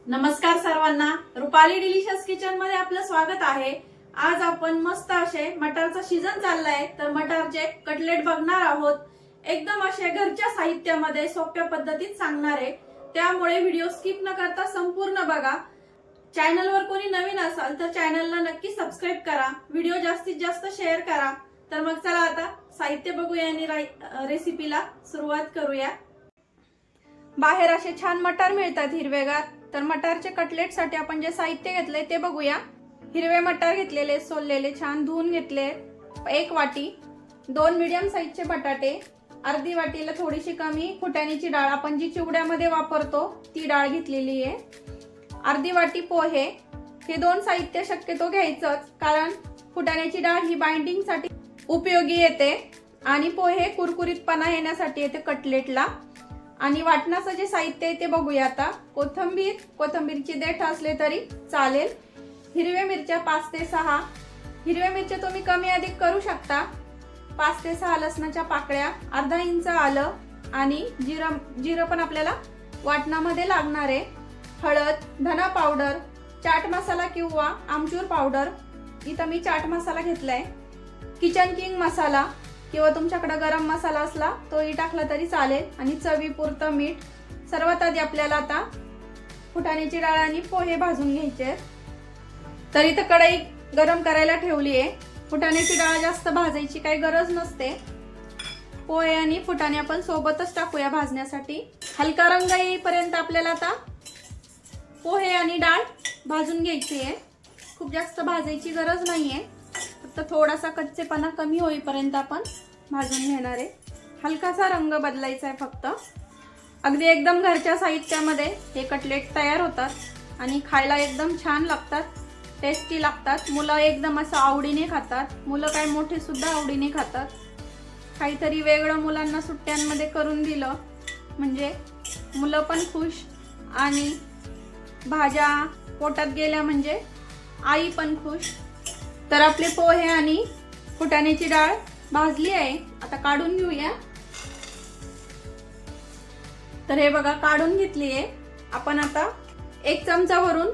नमस्कार सर्वांना, Rupali delicious kitchen मध्ये आपलं स्वागत आहे। आज आपण मस्त असे मटारचा सीझन चाललाय तर मटारचे कटलेट बघणार आहोत। एकदम असे घरच्या साहित्यामध्ये सोप्या पद्धतीत सांगणार आहे, त्यामुळे व्हिडिओ स्किप न करता संपूर्ण बघा। चॅनलवर कोणी नवीन असाल तर चॅनलला नक्की सबस्क्राइब करा, व्हिडिओ जास्तीत जास्त शेअर करा। तर मग चला आता साहित्य बघूया आणि रेसिपीला सुरुवात करूया। बाहेर असे छान मटार मिळतात हिरवेगार, तर मटारचे कटलेट साठी आपण जे साहित्य घेतले ते बघूया। हिरवे मटार घेतलेले, सोललेले, छान धुवून घेतले 1 वाटी, 2 मीडियम साईजचे बटाटे, अर्धी वाटीला थोडीशी कमी फुटाण्याची डाळ, आपण जी चिवड्यामध्ये वापरतो ती डाळ घेतलेली आहे, अर्धी वाटी पोहे। हे 2 साहित्य शक्यतो घ्यायचंच, कारण फुटाण्याची डाळ ही बाइंडिंग साठी उपयोगी येते आणि पोहे कुरकुरीतपणा येण्यासाठी येते कटलेटला। आणि वाटणाचं जे साहित्य आहे ते बघूया आता। कोथिंबीरची देठ असले तरी चालेल। हिरव्या मिरच्या 5 ते 6, हिरव्या मिरच्या तुम्ही कमी अधिक करू शकता। 5 ते 6 लसणाच्या पाकळ्या, अर्धा इंच आलं आणि जिरं पण आपल्याला वाटणामध्ये लागणार आहे। हळद, धना पावडर, चाट मसाला किंवा आमचूर पावडर, इथं मी चाट मसाला घेतलाय, किचन किंग मसाला किंवा तुमच्याकडे गरम मसाला असला तोही टाकला तरी चालेल, आणि चवीपुरतं मीठ। सर्वात आधी आपल्याला आता फुटाण्याची डाळ आणि पोहे भाजून घ्यायचे। तर इथं कढई गरम करायला ठेवली आहे। फुटाण्याची डाळ जास्त भाजायची काही गरज नसते, पोहे आणि फुटाणे आपण सोबतच टाकूया भाजण्यासाठी। हलका रंग येईपर्यंत आपल्याला आता पोहे आणि डाळ भाजून घ्यायची आहे, खूप जास्त भाजायची गरज नाहीये, फक्त थोडासा कच्चेपणा कमी होईपर्यंत आपण भाजून घेणार आहे। हलकासा रंग बदलायचा आहे फक्त। अगदी एकदम घरच्या साहित्यामध्ये हे कटलेट तयार होतात आणि खायला एकदम छान लागतात, टेस्टी लागतात। मुलं एकदम असं आवडीने खातात, मुलं काय मोठे सुद्धा आवडीने खातात। काहीतरी वेगळं मुलांना सुट्ट्यांमध्ये करून दिलं म्हणजे मुलं पण खुश आणि भाज्या पोटात गेल्या म्हणजे आई पण खुश। तर आपले पोहे आणि फुटाण्याची डाळ भाजली आहे, आता काढून घेऊया। तर हे बघा काढून घेतली आहे आपण। आता 1 चमचा भरून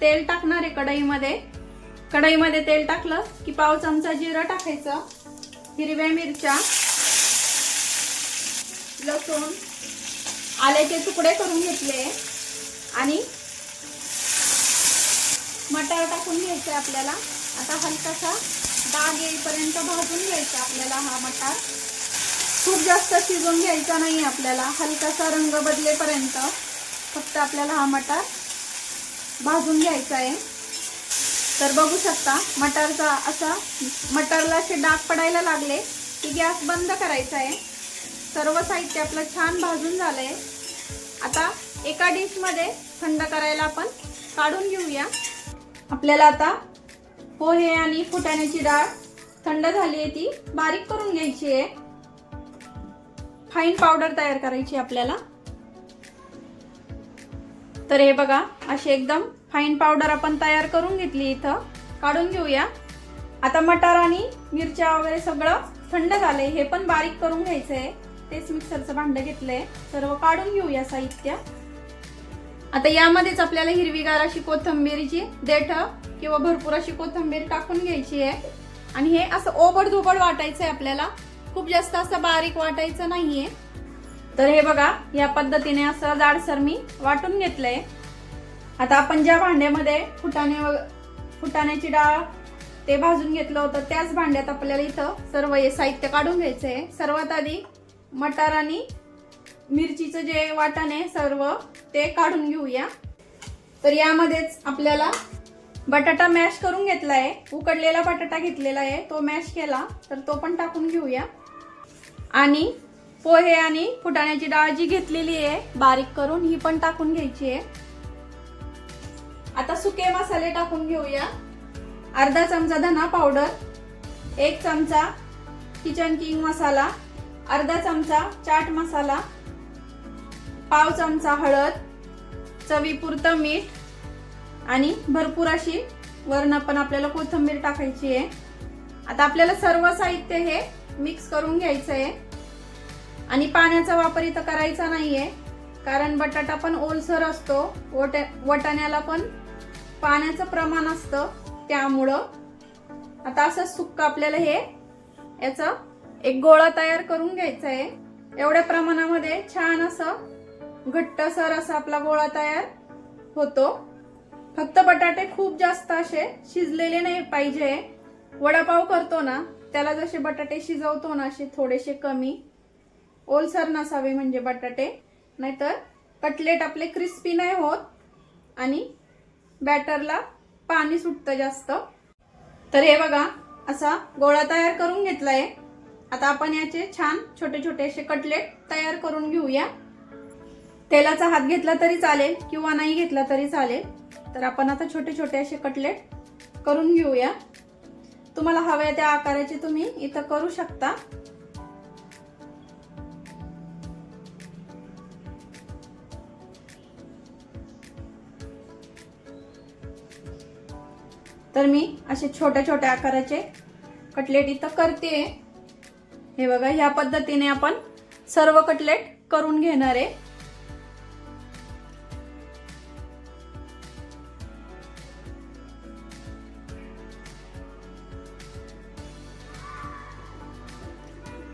तेल टाकणार आहे कढईमध्ये। कढईमध्ये तेल टाकलं की पाव चमचा जिरं टाकायचं, हिरव्या मिरच्या, लसूण, आल्याचे तुकडे करून घेतले आणि मटार टाकून घ्यायचे आपल्याला। आता हलकासा डाग येईपर्यंत भाजून घ्यायचा आपल्याला हा मटार, खूप जास्त शिजवून घ्यायचा नाही आपल्याला, हलकासा रंग बदलेपर्यंत फक्त आपल्याला हा मटार भाजून घ्यायचा आहे। तर बघू शकता मटारचा असा मटारला असे डाग पडायला लागले की गॅस बंद करायचा आहे। सर्व साहित्य आपलं छान भाजून झालंय। आता एका डिश मध्ये थंड करायला आपण काढून घेऊया। आपल्याला आता पोहे आणि फुटाण्याची डाळ थंड झाली आहे, ती बारीक करून घ्यायची आहे, फाईन पावडर तयार करायची आपल्याला। तर हे बघा अशी एकदम फाईन पावडर आपण तयार करून घेतली, इथं काढून घेऊया। आता मटार आणि मिरच्या वगैरे सगळं थंड झालंय, हे पण बारीक करून घ्यायचंय, तेच मिक्सरचं भांडं घेतलंय। सर्व काढून घेऊया साहित्य। आता यामध्येच आपल्याला हिरवीगार अशी कोथिंबीरची देठ किंवा भरपूर अशी कोथिंबीर टाकून घ्यायची आहे, आणि हे असं ओबडधोबड वाटायचं आहे आपल्याला, खूप जास्त असं बारीक वाटायचं नाहीये। तर हे बघा या पद्धतीने असं जाडसर मी वाटून घेतलंय। आता आपण ज्या भांड्यामध्ये फुटाण्याची डाळ ते भाजून घेतलं होतं त्याच भांड्यात आपल्याला इथं सर्व हे साहित्य काढून घ्यायचंय। सर्वात आधी मटार आणि मिरचीचं जे वाटण आहे सर्व ते काढून घेऊया। तर यामध्येच आपल्याला बटाटा मॅश करून घेतलाय, उकडलेला बटाटा घेतलेला आहे, तो मॅश केला, तर तो पण टाकून घेऊया। आणि पोहे आणि फुटाण्याची डाळ जी घेतलेली आहे बारीक करून ही पण टाकून घ्यायची आहे। आता सुके मसाले टाकून घेऊया। अर्धा चमचा धना पावडर, 1 चमचा किचन किंग मसाला, अर्धा चमचा चाट मसाला, पाव चमचा हळद, चवीपुरतं मीठ, आणि भरपूर अशी वरण पण आपल्याला कोथिंबीर टाकायची आहे। आता आपल्याला सर्व साहित्य हे मिक्स करून घ्यायचं आहे, आणि पाण्याचा वापर इथं करायचा नाहीये, कारण बटाटा पण ओलसर असतो, वाटाण्याला पण पाण्याचं प्रमाण असतं, त्यामुळं आता असं सुक्क आपल्याला हे याचा एक गोळा तयार करून घ्यायचा आहे। एवढ्या प्रमाणामध्ये छान असं घट्टसर असा आपला गोळा तयार होतो। फक्त बटाटे खूप जास्त असे शिजलेले नाही पाहिजे। वडापाव करतो ना त्याला जसे बटाटे शिजवतो ना असे थोडेसे कमी ओलसर नसावे म्हणजे बटाटे, नाहीतर कटलेट आपले क्रिस्पी नाही होत आणि बॅटरला पाणी सुटतं जास्त। तर हे बघा असा गोळा तयार करून घेतलाय। आता आपण याचे छान छोटे छोटे असे कटलेट तयार करून घेऊया। तेलाचा हात घेतला तरी चालेल किंवा नाही घेतला तरी चालेल। तर आपण आता छोटे छोटे असे कटलेट करून घेऊया। तुम्हाला हव्या त्या आकाराचे तुम्ही इथं करू शकता। तर मी असे छोट्या छोट्या आकाराचे कटलेट इथं करते। हे बघा ह्या पद्धतीने आपण सर्व कटलेट करून घेणार आहे।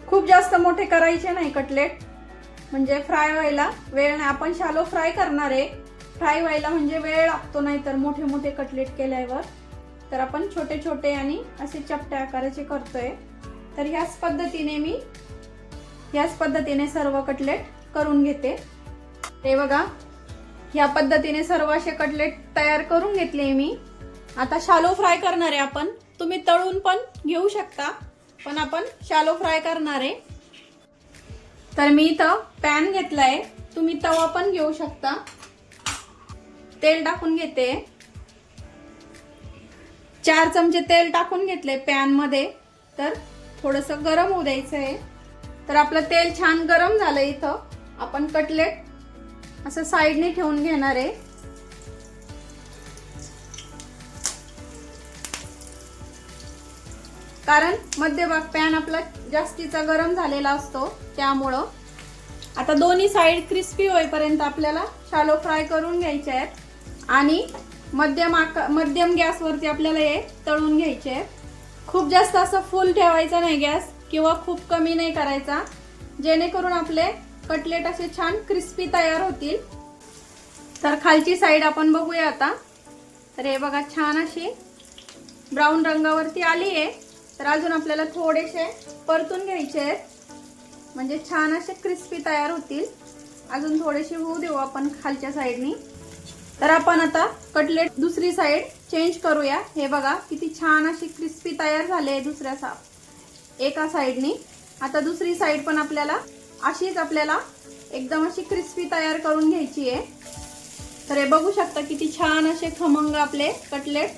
खूप जास्त मोठे करायचे नाही कटलेट, म्हणजे फ्राय व्हायला वेळ नाही। आपण शालो फ्राय करणार आहे, फ्राय व्हायला म्हणजे वेळ लागतो, नाही तर मोठे मोठे कटलेट केल्यावर। तर आपण छोटे छोटे आणि असे चपट्या आकाराचे करतोय। तर ह्याच पद्धतीने सर्व कटलेट करून घेते। हे बघा ह्या पद्धतीने सर्व असे कटलेट तयार करून घेतले मी। आता शालो फ्राय करणार आहे आपण। तुम्ही तळून पण घेऊ शकता, पण आपण शालो फ्राय करणार आहे। तर मी इथं पॅन घेतलाय, तुम्ही तवा पण घेऊ शकता। तेल टाकून घेते, 4 चमचे तेल टाकून घेतले पॅन मध्ये। तर थोडंसं गरम होऊ द्यायचं आहे। तर आपलं तेल छान गरम झालं। इथं आपण कटलेट असं साईडने ठेवून घेणार आहे। कारण मध्यभाग पॅन आपला जास्तीचा गरम झालेला असतो, त्यामुळं आता दोन्ही साइड क्रिस्पी होईपर्यंत आपल्याला शालो फ्राय करून घ्यायचे आहेत आणि मध्यम गॅसवरती आपल्याला हे तळून घ्यायचे आहेत। खूप जास्त असं फुल ठेवायचा नाही गॅस, किंवा खूप कमी नाही करायचा, जेणेकरून आपले कटलेट असे छान क्रिस्पी तयार होतील। तर खालची साइड आपण बघूया आता। तर हे बघा छान अशी ब्राऊन रंगावरती आली आहे। तर अजून आपल्याला थोडेसे परतून घ्यायचे आहेत, म्हणजे छान असे क्रिस्पी तयार होतील। अजून थोडेसे होऊ देऊ आपण खालच्या साइडनी। तर आपण आता कटलेट दुसरी साइड चेंज करूया। हे बघा किती छान अशी क्रिस्पी तयार झाले एका साइडनी। आता दुसरी साइड पण आपल्याला एकदम अशी क्रिस्पी तयार करून घ्यायची आहे। तर हे बघू शकता किती छान असे खमंग आपले कटलेट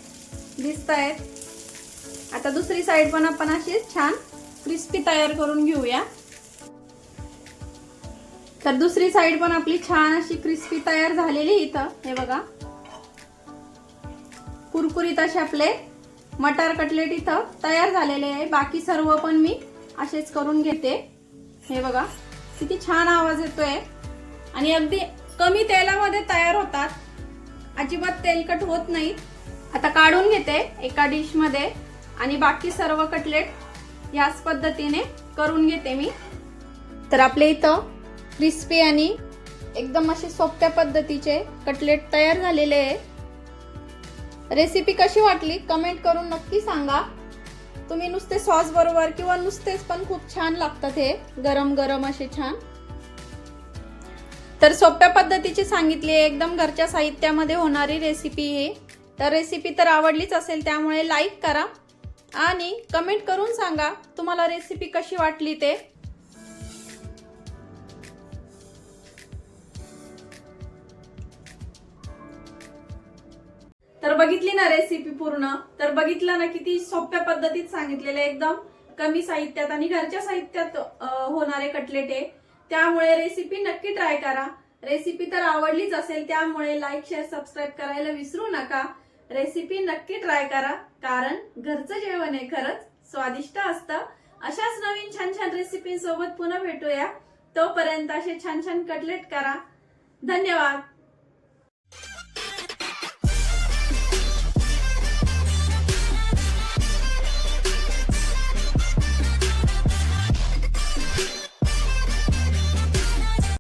दिसत आहेत। आता दुसरी साइड पण आपण अशी छान क्रिस्पी तयार करून घेऊया। तर दुसरी साइड पण आपली छान अशी क्रिस्पी तयार झालेली इथं हे बघा। कुरकुरीत असे आपले मटार कटलेट इथं तयार झालेले आहे। बाकी सर्व पण मी असेच करून घेते। हे बघा किती छान आवाज येतोय आणि अगदी कमी तेलामध्ये तयार होतात, अजिबात तेलकट होत नाही। आता काढून घेते एका डिश मध्ये आणि बाकी सर्व कटलेट याच पद्धतीने करून घेते मी। तर आपले इथं क्रिस्पी आणि एकदम असे सोप्या पद्धतीचे कटलेट तयार झालेले आहे। रेसिपी कशी वाटली कमेंट करून नक्की सांगा। तुम्ही नुसते सॉस बरोबर किंवा नुसतेच पण खूप छान लागतात हे गरम गरम असे छान। तर सोप्या पद्धतीची सांगितली आहे, एकदम घरच्या साहित्यामध्ये होणारी रेसिपी ही। तर रेसिपी तर आवडलीच असेल, त्यामुळे लाईक करा आणि कमेंट करून सांगा तुम्हाला रेसिपी कशी वाटली ते। तर बघितली ना रेसिपी पूर्ण, तर बघितलं ना किती सोप्या पद्धतीत सांगितलेले, एकदम कमी साहित्यात आणि घरच्या साहित्यात होणारे कटलेट आहे। त्यामुळे रेसिपी नक्की ट्राय करा। रेसिपी तर आवडलीच असेल, त्यामुळे लाईक शेअर सबस्क्राईब करायला विसरू नका। रेसिपी नक्की ट्राय करा, कारण घरचं जेवण आहे खरंच स्वादिष्ट असतं। अशाच नवीन छान छान रेसिपी सोबत पुन्हा भेटूया। तोपर्यंत असे छान छान कटलेट करा। धन्यवाद.